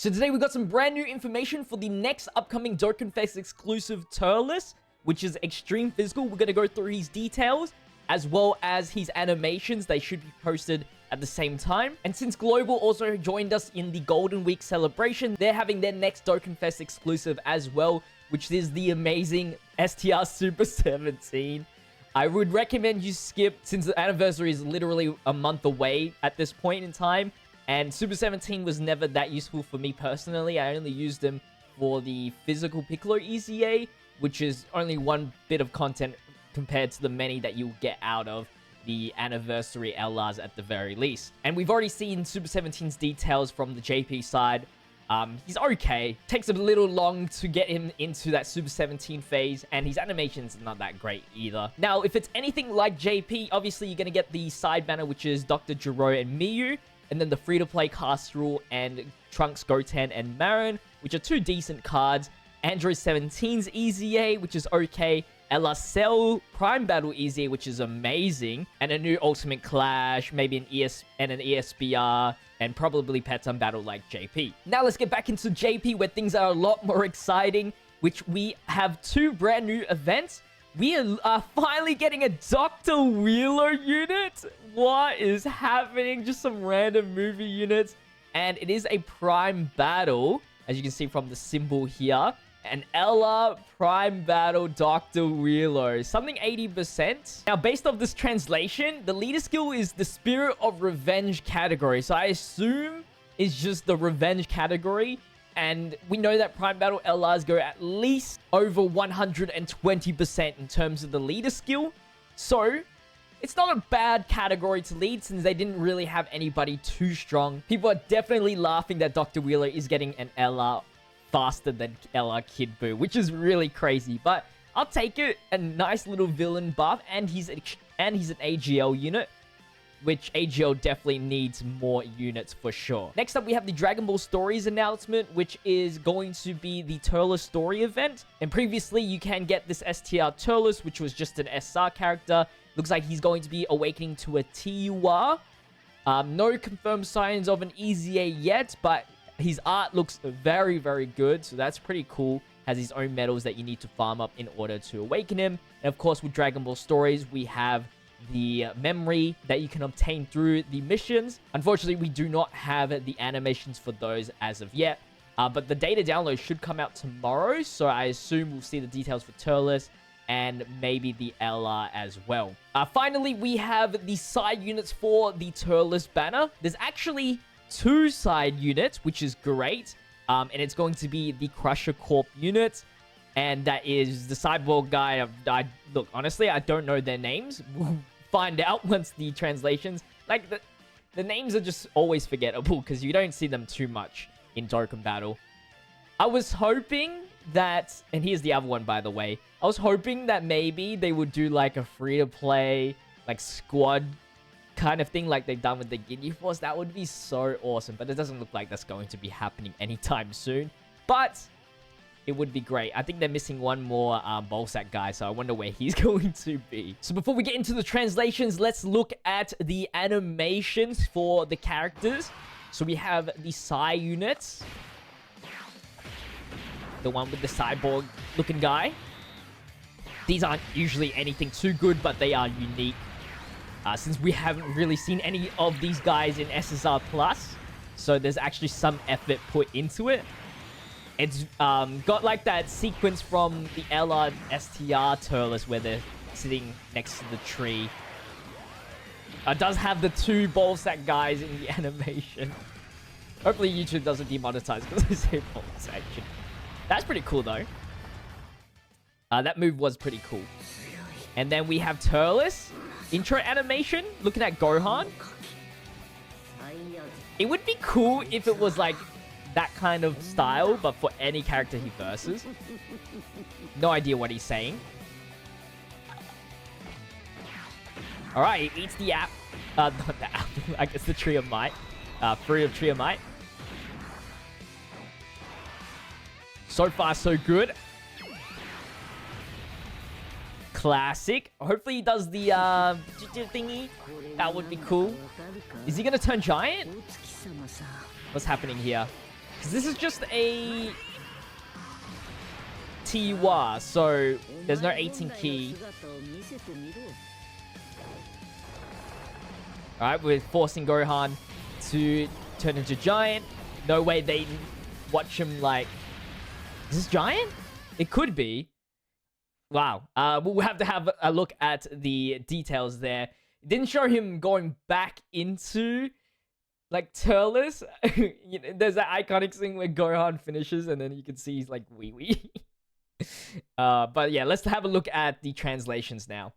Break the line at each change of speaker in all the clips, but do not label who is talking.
So today we got some brand new information for the next upcoming Dokkanfest exclusive Turles, which is Extreme Physical. We're going to go through his details, as well as his animations. They should be posted at the same time. And since Global also joined us in the Golden Week celebration, they're having their next Dokkanfest exclusive as well, which is the amazing STR Super 17. I would recommend you skip, since the anniversary is literally a month away at this point in time. And Super 17 was never that useful for me personally. I only used them for the physical Piccolo EZA, which is only one bit of content compared to the many that you'll get out of the anniversary LRs at the very least. And we've already seen Super 17's details from the JP side. He's okay. Takes a little long to get him into that Super 17 phase, and his animation's not that great either. Now, if it's anything like JP, obviously you're going to get the side banner, which is Dr. Gero and Miyu, and then the free-to-play Castrol and Trunks Goten and Marin, which are two decent cards. Android 17's EZA, which is okay. LR Cell Prime Battle EZA, which is amazing. And a new Ultimate Clash, maybe an ESBR, and probably Peton Battle like JP. Now let's get back into JP, where things are a lot more exciting, which we have two brand new events. We are finally getting a Dr. Wheeler unit. What is happening? Just some random movie units. And it is a Prime Battle, as you can see from the symbol here. An LR Prime Battle Dr. Wheeler. Something 80%. Now, based off this translation, the leader skill is the Spirit of Revenge category. So I assume it's just the Revenge category. And we know that Prime Battle LRs go at least over 120% in terms of the leader skill. So, it's not a bad category to lead since they didn't really have anybody too strong. People are definitely laughing that Dr. Wheeler is getting an LR faster than LR Kid Buu, which is really crazy. But I'll take it. A nice little villain buff, and he's an AGL unit, which AGL definitely needs more units for sure. Next up, we have the Dragon Ball Stories announcement, which is going to be the Turles story event. And previously, you can get this STR Turles, which was just an SR character. Looks like he's going to be awakening to a TUR. No confirmed signs of an EZA yet, but his art looks very, very good. So that's pretty cool. Has his own medals that you need to farm up in order to awaken him. And of course, with Dragon Ball Stories, we have the memory that you can obtain through the missions. Unfortunately, we do not have the animations for those as of yet. But the data download should come out tomorrow. So I assume we'll see the details for Turles and maybe the LR as well. Finally, we have the side units for the Turles banner. There's actually two side units, which is great. And it's going to be the Crusher Corp unit. And that is the Cyborg guy. Look, honestly, I don't know their names. We'll find out once the translations. Like, the names are just always forgettable because you don't see them too much in Dokkan Battle. I was hoping that, and here's the other one, by the way. I was hoping that maybe they would do like a free-to-play, like squad kind of thing like they've done with the Ginyu Force. That would be so awesome, but it doesn't look like that's going to be happening anytime soon. But it would be great. I think they're missing one more Bolsack guy, so I wonder where he's going to be. So before we get into the translations, let's look at the animations for the characters. So we have the Psy units. The one with the cyborg looking guy. These aren't usually anything too good, but they are unique. Since we haven't really seen any of these guys in SSR Plus, so there's actually some effort put into it. It's got like that sequence from the LR STR Turles where they're sitting next to the tree. It does have the two Bolsack guys in the animation. Hopefully YouTube doesn't demonetize because I say Bolsack. That's pretty cool though. That move was pretty cool. And then we have Turles. Intro animation, looking at Gohan. It would be cool if it was like that kind of style, but for any character he versus. No idea what he's saying. Alright, he eats the app. Not the apple. I guess the Tree of Might. Fruit of Tree of Might. So far, so good. Classic. Hopefully he does the thingy. That would be cool. Is he gonna turn giant? What's happening here? Because this is just a Tiwa, so there's no 18 key. Alright, we're forcing Gohan to turn into Giant. No way they watch him like... Is this Giant? It could be. Wow. We'll have to have a look at the details there. It didn't show him going back into, like, Turles. You know, there's that iconic thing where Gohan finishes and then you can see he's like wee-wee. But yeah, let's have a look at the translations now.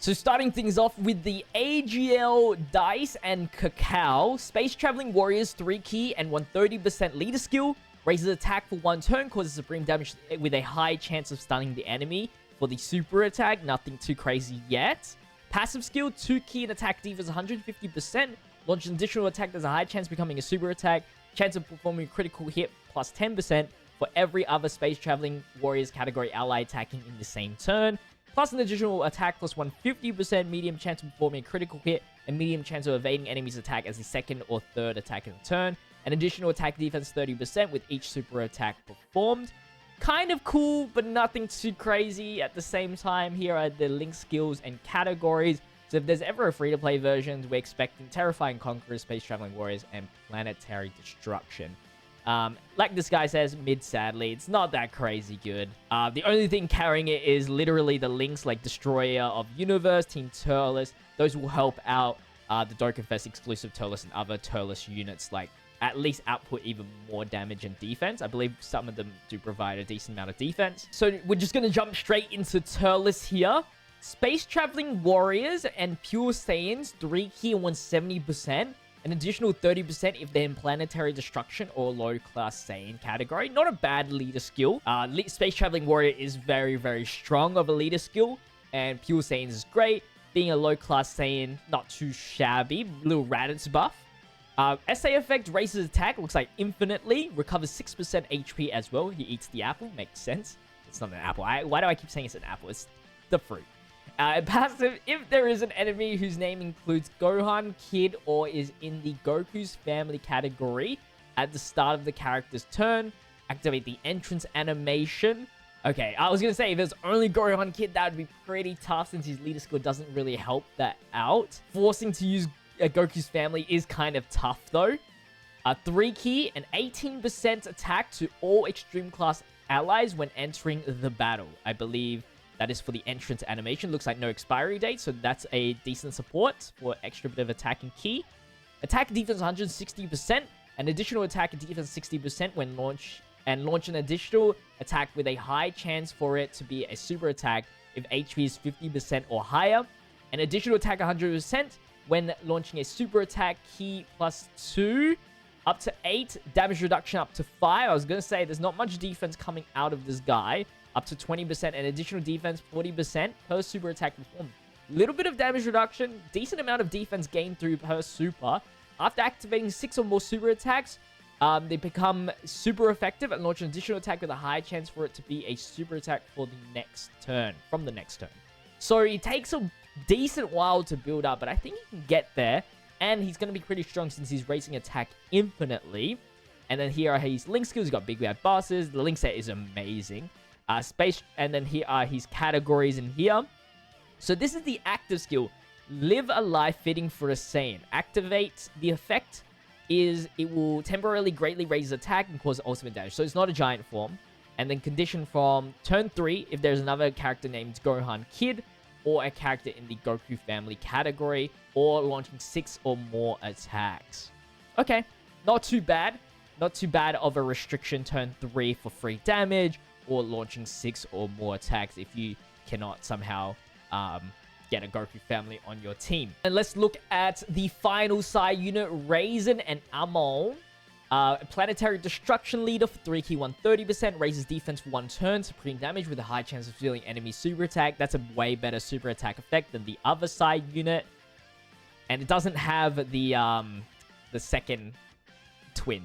So starting things off with the AGL Dice and Cacao. Space Traveling Warriors 3 key and 130% leader skill. Raises attack for 1 turn, causes supreme damage with a high chance of stunning the enemy. For the super attack, nothing too crazy yet. Passive skill, 2 key and attack defense 150%. Launch an additional attack, there's a high chance becoming a super attack. Chance of performing a critical hit plus 10% for every other Space Traveling Warriors category ally attacking in the same turn. Plus an additional attack plus 150%, medium chance of performing a critical hit, and medium chance of evading enemy's attack as the second or third attack in the turn. An additional attack defense 30% with each super attack performed. Kind of cool, but nothing too crazy. At the same time, here are the link skills and categories. So if there's ever a free-to-play version, we're expecting Terrifying Conquerors, Space Traveling Warriors, and Planetary Destruction. Like this guy says, mid sadly, it's not that crazy good. The only thing carrying it is literally the links like Destroyer of Universe, Team Turles. Those will help out the Dokkanfest exclusive Turles and other Turles units, like at least output even more damage and defense. I believe some of them do provide a decent amount of defense. So we're just going to jump straight into Turles here. Space Traveling Warriors and Pure Saiyans, 3 key and 170%. An additional 30% if they're in Planetary Destruction or low-class Saiyan category. Not a bad leader skill. Space Traveling Warrior is very, very strong of a leader skill. And Pure Saiyans is great. Being a low-class Saiyan, not too shabby. Little Raditz buff. SA effect, raises attack, looks like infinitely. Recovers 6% HP as well. He eats the apple. Makes sense. It's not an apple. Why do I keep saying it's an apple? It's the fruit. Passive, if there is an enemy whose name includes Gohan, Kid, or is in the Goku's family category at the start of the character's turn, activate the entrance animation. Okay, I was going to say, if there's only Gohan Kid, that would be pretty tough since his leader skill doesn't really help that out. Forcing to use Goku's family is kind of tough, though. 3 key and 18% attack to all extreme class allies when entering the battle. I believe that is for the entrance animation. Looks like no expiry date, so that's a decent support for extra bit of attack and key. Attack defense 160%, an additional attack and defense 60% when launch an additional attack with a high chance for it to be a super attack if HP is 50% or higher. An additional attack 100% when launching a super attack, key plus 2, up to 8, damage reduction up to 5. I was going to say there's not much defense coming out of this guy. Up to 20% and additional defense 40% per super attack performed. Little bit of damage reduction, decent amount of defense gained through per super. After activating 6 or more super attacks, they become super effective and launch an additional attack with a high chance for it to be a super attack for the next turn, from the next turn. So it takes a decent while to build up, but I think he can get there. And he's going to be pretty strong since he's raising attack infinitely. And then here are his link skills. He's got big bad bosses. The link set is amazing. And then here are his categories in here. So this is the active skill. Live a life fitting for a Saiyan. Activate the effect is it will temporarily greatly raise attack and cause ultimate damage. So it's not a giant form. And then condition from turn 3 if there's another character named Gohan Kid or a character in the Goku family category or launching 6 or more attacks. Okay, not too bad. Not too bad of a restriction turn 3 for free damage, or launching 6 or more attacks if you cannot somehow get a Goku family on your team. And let's look at the final side unit, Raisin and Ammo. Planetary Destruction Leader for 3 key 130%, raises defense for 1 turn, supreme damage with a high chance of dealing enemy super attack. That's a way better super attack effect than the other side unit. And it doesn't have the second twin,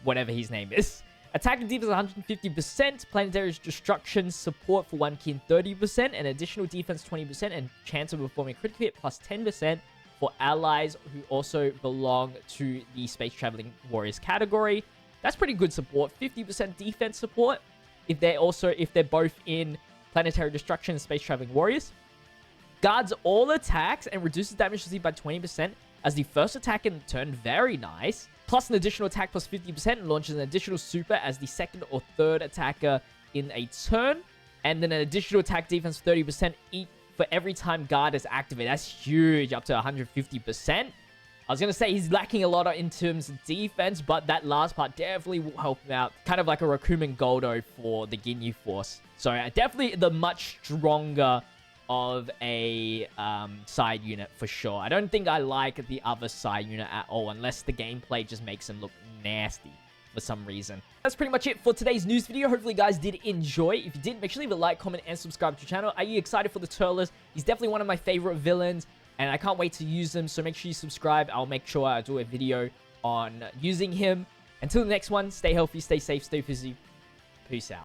whatever his name is. Attack and defense 150%, planetary destruction support for 1 key and 30%, and additional defense 20%, and chance of performing a critical hit plus 10% for allies who also belong to the Space Traveling Warriors category. That's pretty good support. 50% defense support if they're both in Planetary Destruction and Space Traveling Warriors. Guards all attacks and reduces damage received by 20% as the first attack in the turn. Very nice. Plus an additional attack plus 50% and launches an additional super as the second or third attacker in a turn. And then an additional attack defense 30% for every time guard is activated. That's huge, up to 150%. I was going to say he's lacking a lot in terms of defense, but that last part definitely will help him out. Kind of like a Rakumen Goldo for the Ginyu Force. So definitely the much stronger of a side unit for sure. I don't think I like the other side unit at all, unless the gameplay just makes him look nasty for some reason. That's pretty much it for today's news video. Hopefully you guys did enjoy. If you did, make sure to leave a like, comment, and subscribe to the channel. Are you excited for the Turles? He's definitely one of my favorite villains, and I can't wait to use him, so make sure you subscribe. I'll make sure I do a video on using him. Until the next one, stay healthy, stay safe, stay fizzy. Peace out.